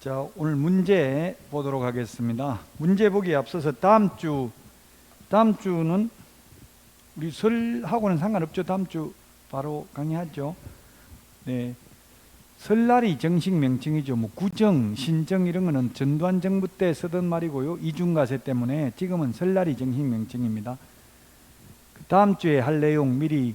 자, 오늘 문제 보도록 하겠습니다. 문제 보기에 앞서서 다음 주는 우리 설하고는 상관없죠. 다음 주 바로 강의하죠. 네. 설날이 정식 명칭이죠. 뭐 구정, 신정 이런 거는 전두환 정부 때 쓰던 말이고요. 이중과세 때문에 지금은 설날이 정식 명칭입니다. 다음 주에 할 내용 미리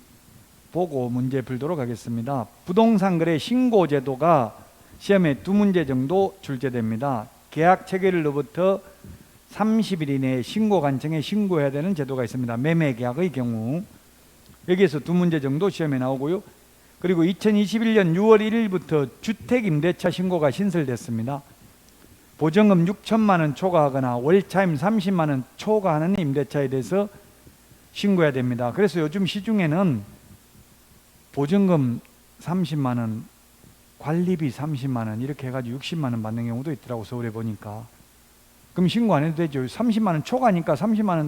보고 문제 풀도록 하겠습니다. 부동산 거래 신고 제도가 시험에 2문제 정도 출제됩니다. 계약 체결로부터 30일 이내에 신고 관청에 신고해야 되는 제도가 있습니다. 매매 계약의 경우 여기에서 2문제 정도 시험에 나오고요. 그리고 2021년 6월 1일부터 주택임대차 신고가 신설됐습니다. 보증금 6천만 원 초과하거나 월차임 30만 원 초과하는 임대차에 대해서 신고해야 됩니다. 그래서 요즘 시중에는 보증금 30만 원, 관리비 30만 원 이렇게 해가지고 60만 원 받는 경우도 있더라고. 서울에 보니까. 그럼 신고 안 해도 되죠. 30만 원 초과니까 30만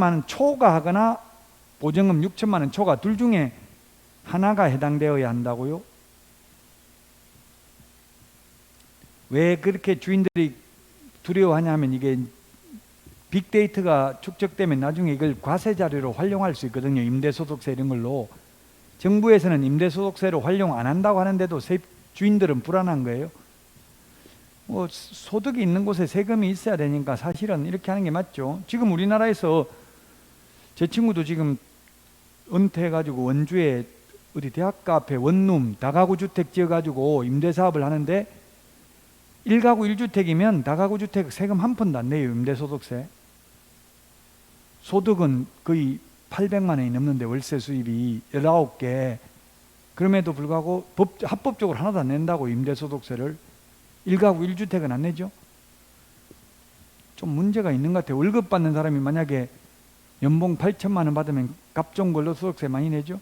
원 초과하거나 보증금 6천만 원 초과 둘 중에 하나가 해당되어야 한다고요? 왜 그렇게 주인들이 두려워하냐면 이게 빅데이터가 축적되면 나중에 이걸 과세 자료로 활용할 수 있거든요. 임대소득세 이런 걸로. 정부에서는 임대소득세로 활용 안 한다고 하는데도 주인들은 불안한 거예요. 뭐 소득이 있는 곳에 세금이 있어야 되니까 사실은 이렇게 하는 게 맞죠. 지금 우리나라에서 제 친구도 지금 은퇴해가지고 원주에 어디 대학가 앞에 원룸 다가구 주택 지어가지고 임대사업을 하는데 1가구 1주택이면 다가구 주택 세금 한 푼도 안 내요. 임대소득세. 소득은 거의 800만 원이 넘는데 월세 수입이 19개. 그럼에도 불구하고 합법적으로 하나도 안 낸다고. 임대소득세를 1가구 1주택은 안 내죠. 좀 문제가 있는 것 같아요. 월급 받는 사람이 만약에 연봉 8천만 원 받으면 갑종 근로소득세 많이 내죠.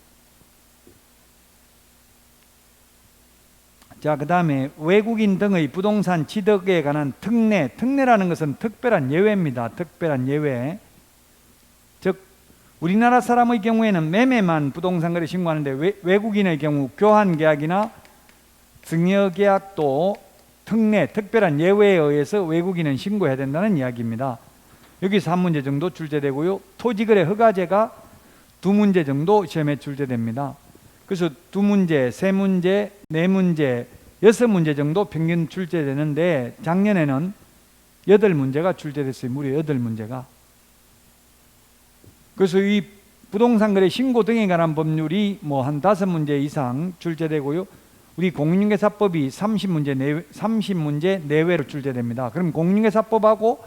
자, 그 다음에 외국인 등의 부동산 취득에 관한 특례. 특례라는 것은 특별한 예외입니다. 특별한 예외. 즉 우리나라 사람의 경우에는 매매만 부동산 거래 신고하는데 외국인의 경우 교환계약이나 증여계약도 특례, 특별한 예외에 의해서 외국인은 신고해야 된다는 이야기입니다. 여기서 1문제 정도 출제되고요. 토지거래 허가제가 2문제 정도 시험에 출제됩니다. 그래서 2문제, 3문제, 4문제, 6문제 정도 평균 출제되는데 작년에는 8문제가 출제됐어요. 무려 8문제가. 그래서 이 부동산 거래 신고 등에 관한 법률이 뭐 한 5문제 이상 출제되고요. 우리 공인중개사법이 30문제 내외로 출제됩니다. 그럼 공인중개사법하고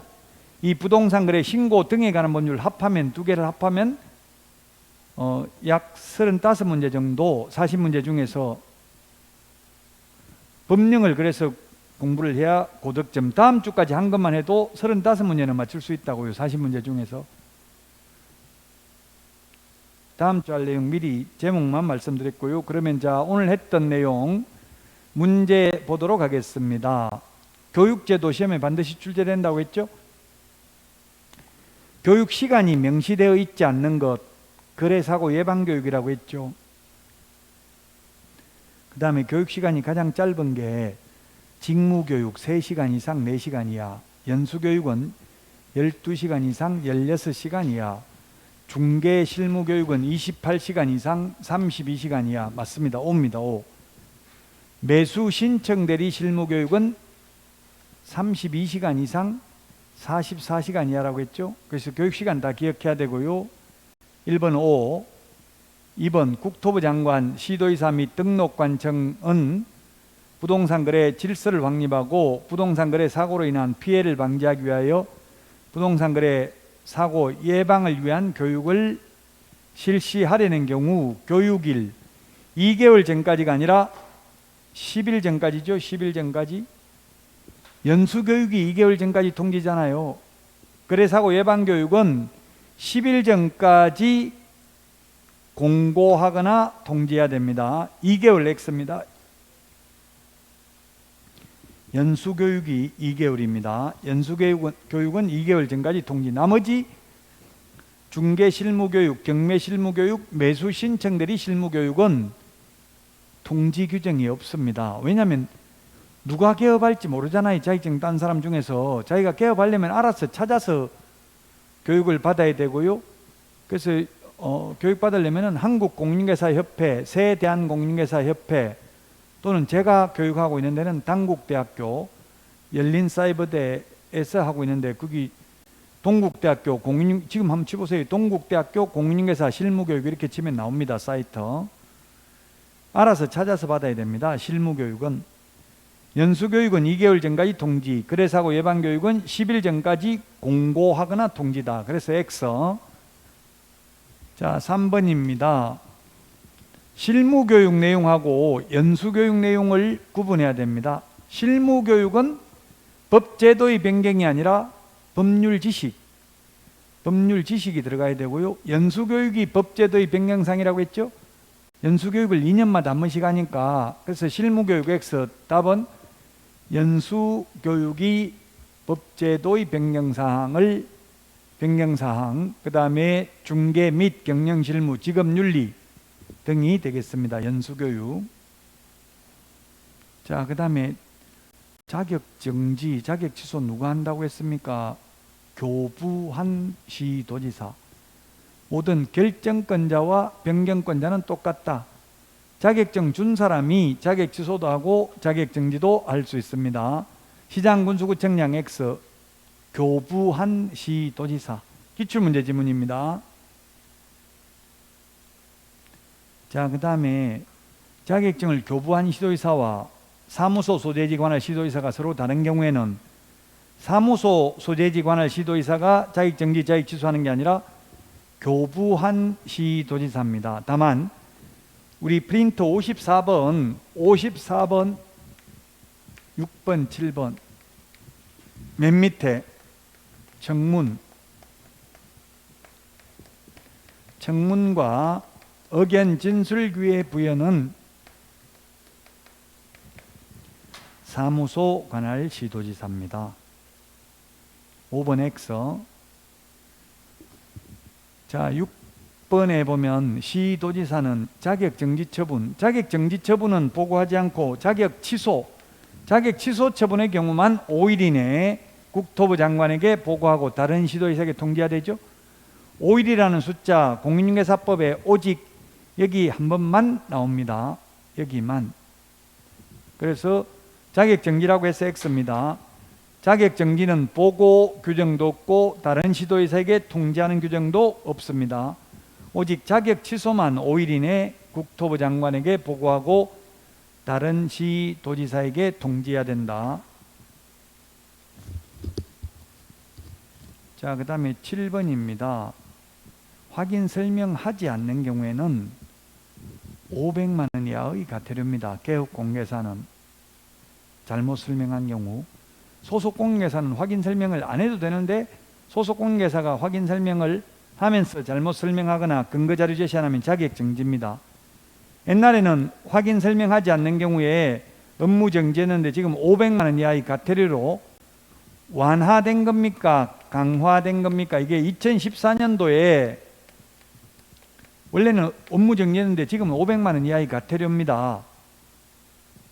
이 부동산 거래 신고 등에 관한 법률 합하면 2개를 합하면 약 35문제 정도 40문제 중에서 법령을 그래서 공부를 해야 고득점. 다음 주까지 한 것만 해도 35문제는 맞출 수 있다고요. 40문제 중에서. 다음 주 할 내용 미리 제목만 말씀드렸고요. 그러면 자, 오늘 했던 내용 문제 보도록 하겠습니다. 교육제도 시험에 반드시 출제된다고 했죠? 교육 시간이 명시되어 있지 않는 것, 거래사고 예방교육이라고 했죠. 그 다음에 교육 시간이 가장 짧은 게 직무교육 3시간 이상 4시간 이하, 연수교육은 12시간 이상 16시간 이하, 중개 실무교육은 28시간 이상 32시간 이하. 맞습니다. 5입니다. 5. 매수 신청 대리 실무교육은 32시간 이상 44시간 이하라고 했죠. 그래서 교육시간 다 기억해야 되고요. 1번 5. 2번 국토부 장관, 시도의사 및 등록관청은 부동산 거래 질서를 확립하고 부동산 거래 사고로 인한 피해를 방지하기 위하여 부동산 거래 사고 예방을 위한 교육을 실시하려는 경우 교육일 2개월 전까지가 아니라 10일 전까지죠. 10일 전까지. 연수교육이 2개월 전까지 통지잖아요. 거래사고 예방교육은 10일 전까지 공고하거나 통지해야 됩니다. 2개월 X입니다. 연수교육이 2개월입니다. 연수교육은 2개월 전까지 통지. 나머지 중개실무교육, 경매실무교육, 매수신청대리 실무교육은 통지 규정이 없습니다. 왜냐하면 누가 개업할지 모르잖아요. 자격증 딴 사람 중에서. 자기가 개업하려면 알아서 찾아서 교육을 받아야 되고요. 그래서 교육 받으려면 한국공인중개사협회, 새대한공인중개사협회 또는 제가 교육하고 있는 데는 당국대학교 열린사이버대에서 하고 있는데, 거기 동국대학교 지금 한번 치보세요. 동국대학교 공인중개사 실무교육 이렇게 치면 나옵니다. 사이트. 알아서 찾아서 받아야 됩니다. 실무교육은. 연수교육은 2개월 전까지 통지, 거래사고 예방교육은 10일 전까지 공고하거나 통지다. 그래서 X. 자, 3번입니다. 실무교육 내용하고 연수교육 내용을 구분해야 됩니다. 실무교육은 법제도의 변경이 아니라 법률 지식이 들어가야 되고요. 연수교육이 법제도의 변경상이라고 했죠. 연수교육을 2년마다 한 번씩 하니까, 그래서 실무교육 X. 답은 연수교육이 법제도의 변경사항, 그 다음에 중개 및 경영실무, 직업윤리 등이 되겠습니다. 연수교육. 자, 그 다음에 자격정지, 자격취소 누가 한다고 했습니까? 교부한 시도지사. 모든 결정권자와 변경권자는 똑같다. 자격증 준 사람이 자격 취소도 하고 자격 정지도 할 수 있습니다. 시장군수구청장 X. 교부한 시도지사. 기출문제 지문입니다. 자, 그 다음에 자격증을 교부한 시도지사와 사무소 소재지 관할 시도지사가 서로 다른 경우에는 사무소 소재지 관할 시도지사가 자격정지, 자격 취소하는 게 아니라 교부한 시도지사입니다. 다만 우리 프린터 54번, 6번, 7번 맨 밑에 청문과 의견 진술기회 부여는 사무소 관할 시도지사입니다. 5번 X. 자, 6번에 보면 시도지사는 자격정지 처분은 보고하지 않고 자격 취소 처분의 경우만 5일 이내에 국토부 장관에게 보고하고 다른 시도지사에게 통지해야 되죠. 5일이라는 숫자 공인중개사법에 오직 여기 한 번만 나옵니다. 여기만. 그래서 자격정지라고 해서 X입니다. 자격정지는 보고 규정도 없고 다른 시도지사에게 통지하는 규정도 없습니다. 오직 자격 취소만 5일 이내에 국토부 장관에게 보고하고 다른 시도지사에게 통지해야 된다. 자, 그 다음에 7번입니다. 확인 설명하지 않는 경우에는 500만 원 이하의 과태료입니다. 개업공개사는 잘못 설명한 경우. 소속공개사는 확인 설명을 안 해도 되는데 소속공개사가 확인 설명을 하면서 잘못 설명하거나 근거자료 제시 안 하면 자격정지입니다. 옛날에는 확인 설명하지 않는 경우에 업무정지했는데 지금 500만 원 이하의 과태료로 완화된 겁니까? 강화된 겁니까? 이게 2014년도에 원래는 업무정지했는데 지금은 500만 원 이하의 과태료입니다.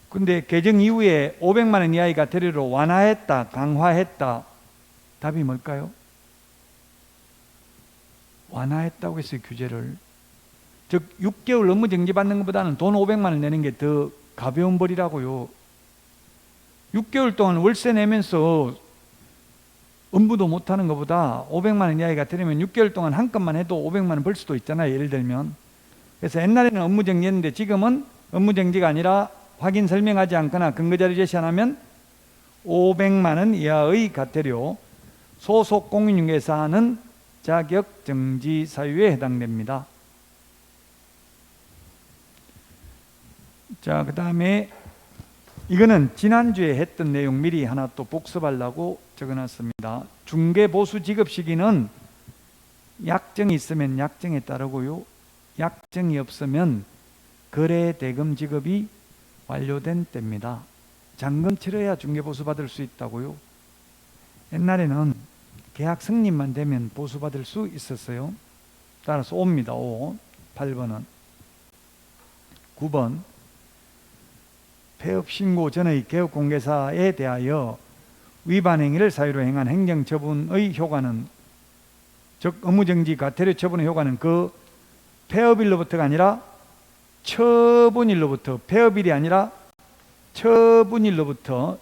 근데 개정 이후에 500만 원 이하의 과태료로 완화했다, 강화했다. 답이 뭘까요? 완화했다고 했어요, 규제를. 즉 6개월 업무정지 받는 것보다는 돈 500만 원 내는 게 더 가벼운 벌이라고요. 6개월 동안 월세 내면서 업무도 못하는 것보다 500만 원 이하의 과태료면 6개월 동안 한 건만 해도 500만 원 벌 수도 있잖아요, 예를 들면. 그래서 옛날에는 업무정지했는데 지금은 업무정지가 아니라 확인 설명하지 않거나 근거자료 제시 안 하면 500만 원 이하의 과태료. 소속 공인중개사는 자격정지 사유에 해당됩니다. 자, 그 다음에 이거는 지난주에 했던 내용 미리 하나 또 복습하려고 적어놨습니다. 중개보수 지급 시기는 약정이 있으면 약정에 따르고요, 약정이 없으면 거래대금 지급이 완료된 때입니다. 잔금 치러야 중개보수 받을 수 있다고요. 옛날에는 계약 승인만 되면 보수 받을 수 있었어요. 따라서 5입니다. 5. 8번은. 9번. 폐업 신고 전의 개업공개사에 대하여 위반 행위를 사유로 행한 행정처분의 효과는, 즉 업무정지 과태료 처분의 효과는 그 폐업일로부터가 아니라 처분일로부터, 폐업일이 아니라 처분일로부터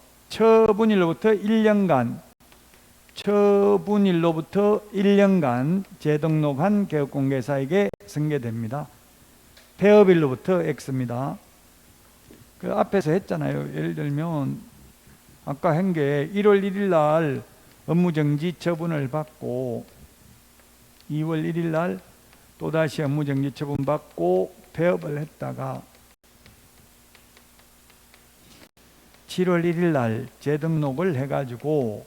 1년간 재등록한 개업공개사에게 승계됩니다. 폐업일로부터 X입니다. 그 앞에서 했잖아요. 예를 들면 아까 한 게 1월 1일 날 업무정지 처분을 받고 2월 1일 날 또다시 업무정지 처분 받고 폐업을 했다가 7월 1일 날 재등록을 해가지고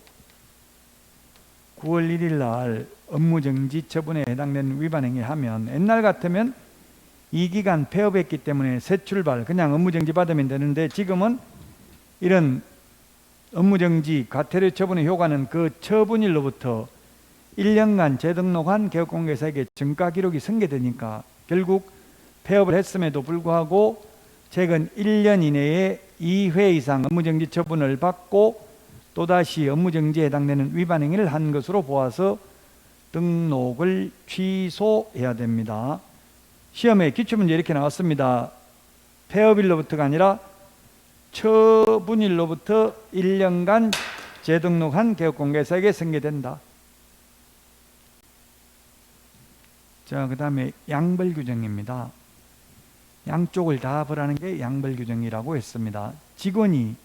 9월 1일 날 업무정지 처분에 해당되는 위반행위를 하면, 옛날 같으면 이 기간 폐업했기 때문에 새 출발, 그냥 업무정지 받으면 되는데, 지금은 이런 업무정지 과태료 처분의 효과는 그 처분일로부터 1년간 재등록한 개업공개사에게 정가 기록이 승계되니까 결국 폐업을 했음에도 불구하고 최근 1년 이내에 2회 이상 업무정지 처분을 받고 또다시 업무정지에 해당되는 위반행위를 한 것으로 보아서 등록을 취소해야 됩니다. 시험에 기출문제 이렇게 나왔습니다. 폐업일로부터가 아니라 처분일로부터 1년간 재등록한 개업공개사에게 승계된다. 자, 그 다음에 양벌규정입니다. 양쪽을 다 벌하는 게 양벌규정이라고 했습니다. 직원이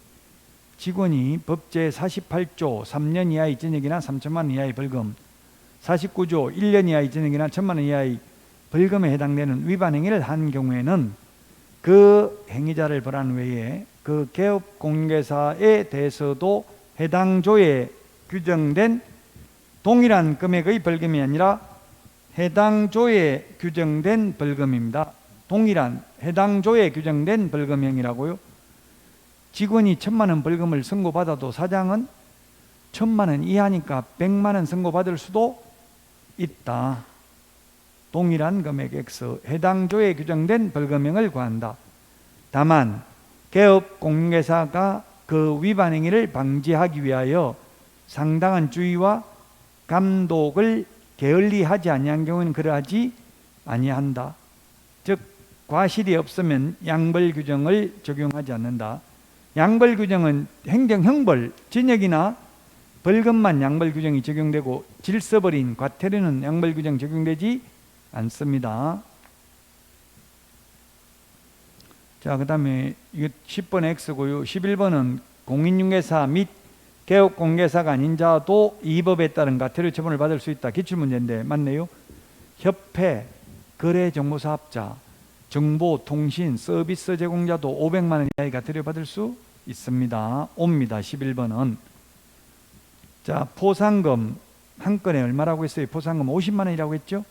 법 제48조 3년 이하의 징역이나 3천만 원 이하의 벌금, 49조 1년 이하의 징역이나 1천만 원 이하의 벌금에 해당되는 위반 행위를 한 경우에는 그 행위자를 벌한 외에 그 개업공개사에 대해서도 해당 조에 규정된 동일한 금액의 벌금이 아니라 해당 조에 규정된 벌금입니다. 동일한 해당 조에 규정된 벌금형이라고요. 직원이 1,000만 원 벌금을 선고받아도 사장은 1,000만 원 이하니까 100만 원 선고받을 수도 있다. 동일한 금액 X, 해당 조에 규정된 벌금형을 구한다. 다만 개업공개사가 그 위반 행위를 방지하기 위하여 상당한 주의와 감독을 게을리하지 아니한 경우는 그러하지 아니한다. 즉 과실이 없으면 양벌규정을 적용하지 않는다. 양벌규정은 행정형벌, 징역이나 벌금만 양벌규정이 적용되고 질서벌인 과태료는 양벌규정 적용되지 않습니다. 자, 그 다음에 이거 10번 X고요. 11번은 공인중개사 및 개업공개사가 아닌 자도 이 법에 따른 과태료 처분을 받을 수 있다. 기출문제인데 맞네요. 협회, 거래정보사업자, 정보, 통신, 서비스 제공자도 500만 원 이하의 과태료 받을 수 있습니다. 옵니다. 11번은. 자, 포상금 한 건에 얼마라고 했어요? 포상금 50만 원이라고 했죠?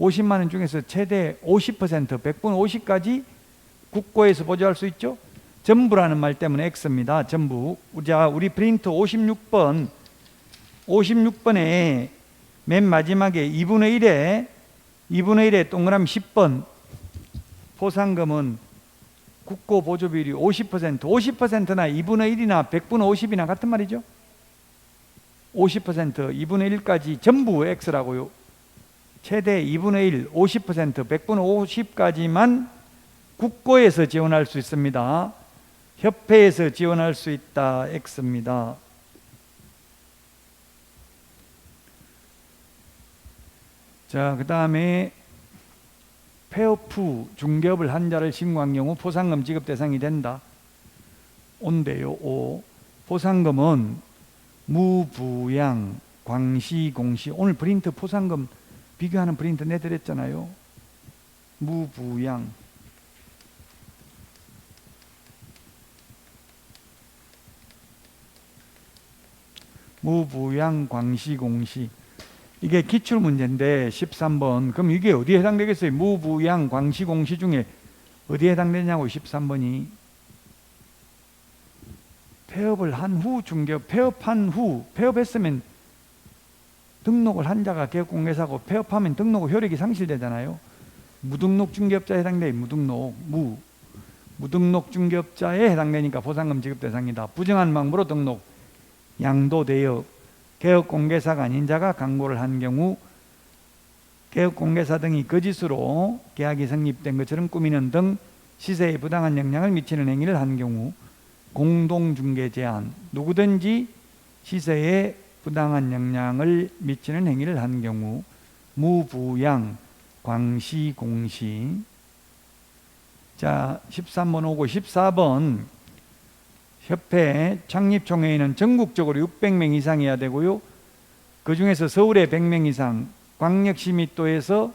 50만 원 중에서 최대 50%, 100분 50까지 국고에서 보조할 수 있죠? 전부라는 말 때문에 X입니다. 전부. 자, 우리 프린트 56번에 맨 마지막에 2분의 1에 동그라미 10번 포상금은 국고 보조 비율이 50%, 50%나 2분의 1이나 100분의 50이나 같은 말이죠. 50%, 2분의 1까지 전부 X라고요. 최대 2분의 1, 50%, 100분의 50까지만 국고에서 지원할 수 있습니다. 협회에서 지원할 수 있다. X입니다. 자, 그 다음에 폐업 후 중개업을 한 자를 신고한 경우 포상금 지급 대상이 된다. 온대요. 오. 포상금은 무부양, 광시, 공시. 오늘 프린트 포상금 비교하는 프린트 내드렸잖아요. 무부양. 무부양, 광시, 공시. 이게 기출문제인데 13번. 그럼 이게 어디에 해당되겠어요? 무부양, 광시, 공시 중에 어디에 해당되냐고. 13번이 폐업을 한 후 중개업. 폐업한 후, 폐업했으면 등록을 한 자가 개업공개사고 폐업하면 등록 효력이 상실되잖아요. 무등록 중개업자에 해당돼요. 무등록. 무등록 중개업자에 해당되니까 보상금 지급 대상이다. 부정한 방법으로 등록, 양도되어 개업공개사가 아닌 자가 광고를 한 경우 개업공개사 등이 거짓으로 계약이 성립된 것처럼 꾸미는 등 시세에 부당한 영향을 미치는 행위를 한 경우 공동중개 제한, 누구든지 시세에 부당한 영향을 미치는 행위를 한 경우 무부양, 광시, 공시. 자, 13번 오고 14번 협회 창립총회에는 전국적으로 600명 이상이어야 되고요. 그 중에서 서울에 100명 이상, 광역시 및도에서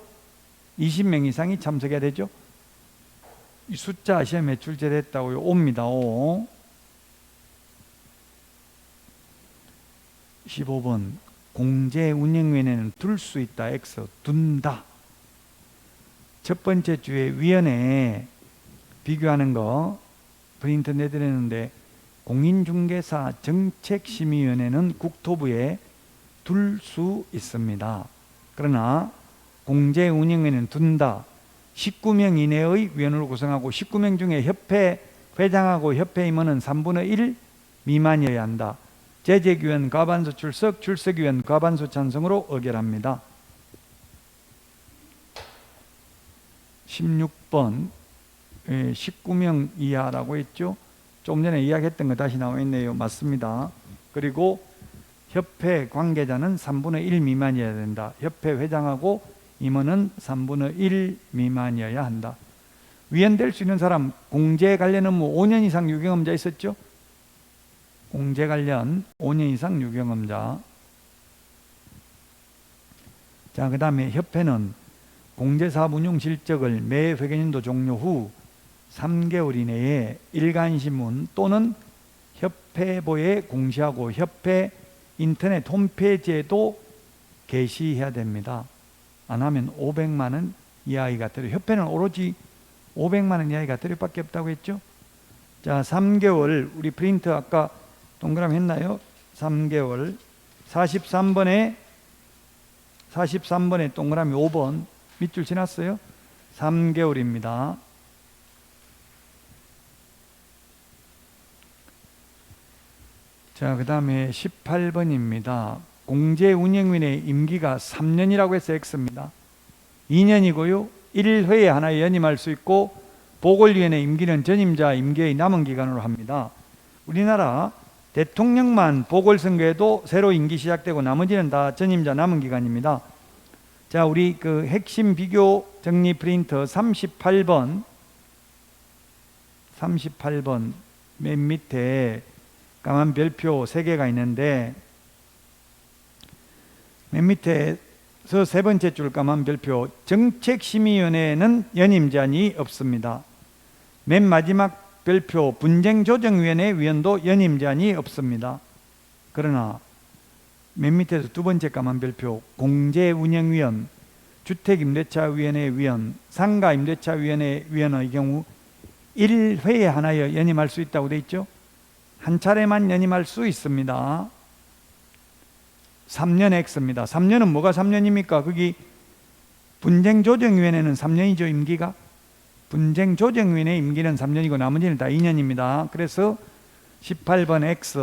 20명 이상이 참석해야 되죠. 이 숫자 시험에 출제됐다고요. 5입니다. 5. 15번 공제운영위원회는 둘 수 있다. X. 둔다. 첫 번째 주에 위원회 비교하는 거 프린트 내드렸는데 공인중개사 정책심의위원회는 국토부에 둘 수 있습니다. 그러나 공제운영위원회는 둔다. 19명 이내의 위원으로 구성하고 19명 중에 협회 회장하고 협회 임원은 3분의 1 미만이어야 한다. 재직위원 과반수 출석, 출석위원 과반수 찬성으로 의결합니다. 16번 19명 이하라고 했죠. 좀 전에 이야기했던 거 다시 나와 있네요. 맞습니다. 그리고 협회 관계자는 3분의 1 미만이어야 된다. 협회 회장하고 임원은 3분의 1 미만이어야 한다. 위원 될 수 있는 사람, 공제 관련 업무 5년 이상 유경험자 있었죠? 공제 관련 5년 이상 유경험자. 자, 그 다음에 협회는 공제사업 운용 실적을 매 회계년도 종료 후 3개월 이내에 일간신문 또는 협회보에 공시하고 협회 인터넷 홈페이지에도 게시해야 됩니다. 안 하면 500만 원 이하의 과태료. 협회는 오로지 500만 원 이하의 과태료밖에 없다고 했죠. 자, 3개월 우리 프린트 아까 동그라미 했나요? 3개월. 43번에 동그라미 5번 밑줄 지났어요? 3개월입니다. 자, 그 다음에 18번입니다. 공제운영위원회 임기가 3년이라고 해서 X입니다. 2년이고요. 1회에 하나 연임할 수 있고 보궐위원회 임기는 전임자 임기의 남은 기간으로 합니다. 우리나라 대통령만 보궐선거에도 새로 임기 시작되고 나머지는 다 전임자 남은 기간입니다. 자, 우리 그 핵심 비교 정리 프린터 38번 맨 밑에 까만 별표 3개가 있는데 맨 밑에서 세 번째 줄 까만 별표 정책심의위원회는 연임 제한이 없습니다. 맨 마지막 별표 분쟁조정위원회 위원도 연임 제한이 없습니다. 그러나 맨 밑에서 두 번째 까만 별표 공제운영위원, 주택임대차위원회 위원, 상가임대차위원회 위원의 경우 1회에 하나여 연임할 수 있다고 되어 있죠. 한 차례만 연임할 수 있습니다. 3년 X입니다. 3년은 뭐가 3년입니까? 거기 분쟁조정위원회는 3년이죠. 임기가. 분쟁조정위원회 임기는 3년이고 나머지는 다 2년입니다. 그래서 18번 X.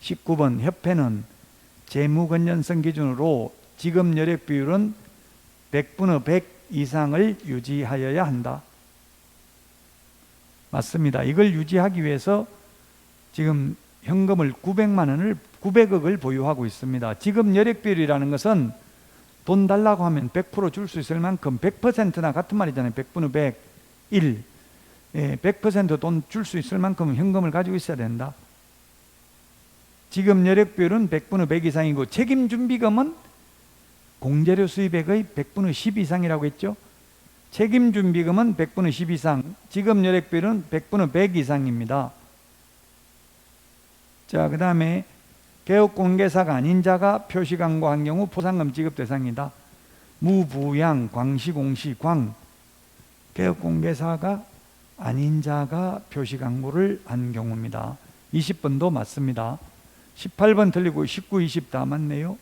19번 협회는 재무건전성 기준으로 지급 여력 비율은 100분의 100 이상을 유지하여야 한다. 맞습니다. 이걸 유지하기 위해서 지금 현금을 900억을 보유하고 있습니다. 지급 여력 비율이라는 것은 돈 달라고 하면 100% 줄 수 있을 만큼 100%나 같은 말이잖아요. 100분의 100, 1. 100% 돈 줄 수 있을 만큼 현금을 가지고 있어야 된다. 지급 여력 비율은 100분의 100 이상이고 책임준비금은 공제료 수입액의 100분의 10 이상이라고 했죠. 책임준비금은 100분의 10 이상, 지급 여력 비율은 100분의 100 이상입니다. 자, 그 다음에 개업공개사가 아닌 자가 표시광고한 경우 포상금 지급 대상이다. 무부양, 광시, 공시, 광. 개업공개사가 아닌 자가 표시광고를 한 경우입니다. 20번도 맞습니다. 18번 틀리고 19, 20 다 맞네요.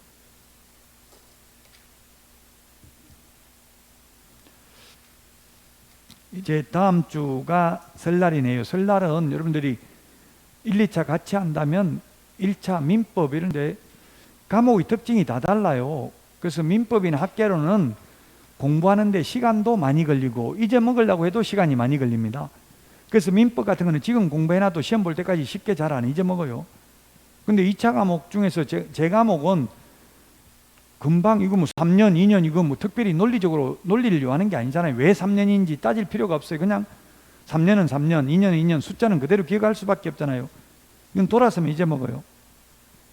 이제 다음 주가 설날이네요. 설날은 여러분들이 1, 2차 같이 한다면 1차 민법 이런데 과목의 특징이 다 달라요. 그래서 민법이나 학계로는 공부하는데 시간도 많이 걸리고 잊어먹으려고 해도 시간이 많이 걸립니다. 그래서 민법 같은 거는 지금 공부해놔도 시험 볼 때까지 쉽게 잘 안 잊어먹어요. 근데 2차 과목 중에서 제 과목은 금방 이거 뭐 3년, 2년 이거 뭐 특별히 논리적으로 논리를 요하는 게 아니잖아요. 왜 3년인지 따질 필요가 없어요. 그냥 3년은 3년, 2년은 2년 숫자는 그대로 기억할 수밖에 없잖아요. 이건 돌아서면 잊어먹어요.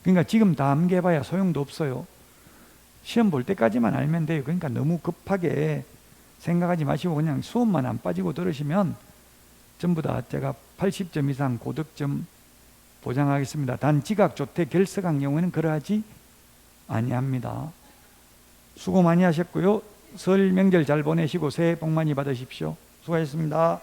그러니까 지금 다 암기해봐야 소용도 없어요. 시험 볼 때까지만 알면 돼요. 그러니까 너무 급하게 생각하지 마시고 그냥 수업만 안 빠지고 들으시면 전부 다 제가 80점 이상 고득점 보장하겠습니다. 단 지각, 조퇴, 결석한 경우에는 그러하지 아니합니다. 수고 많이 하셨고요. 설 명절 잘 보내시고 새해 복 많이 받으십시오. 수고하셨습니다.